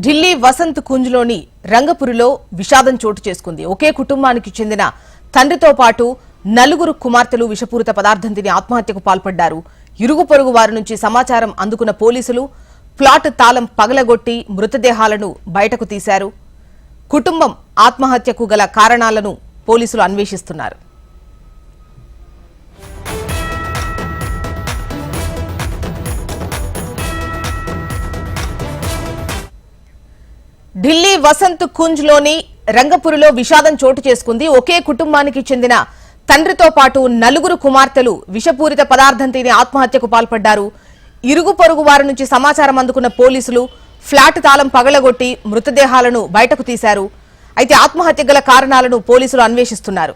ఢిల్లీ వసంత్ కుంజ్లోని రంగపురిలో విషాదం చోటు చేసుకుంది. ఒకే కుటుంబానికి చెందిన తండ్రితో పాటు నలుగురు కుమార్తెలు విషపూరిత పదార్థం తిని ఆత్మహత్యకు పాల్పడ్డారు. ఇరుగు పొరుగు వారి నుంచి సమాచారం అందుకున్న పోలీసులు ప్లాట్ తాళం పగలగొట్టి మృతదేహాలను బయటకు తీశారు. కుటుంబం ఆత్మహత్యకు గల కారణాలను పోలీసులు అన్వేషిస్తున్నారు. ఢిల్లీ వసంత్ కుంజ్లోని రంగపురిలో విషాదం చోటు చేసుకుంది. ఒకే కుటుంబానికి చెందిన తండ్రితో పాటు నలుగురు కుమార్తెలు విషపూరిత పదార్థం తిని ఆత్మహత్యకు పాల్పడ్డారు. ఇరుగు పొరుగు వారి నుంచి సమాచారం అందుకున్న పోలీసులు ఫ్లాట్ తాళం పగలగొట్టి మృతదేహాలను బయటకు తీశారు. అయితే ఆత్మహత్య గల కారణాలను పోలీసులు అన్వేషిస్తున్నారు.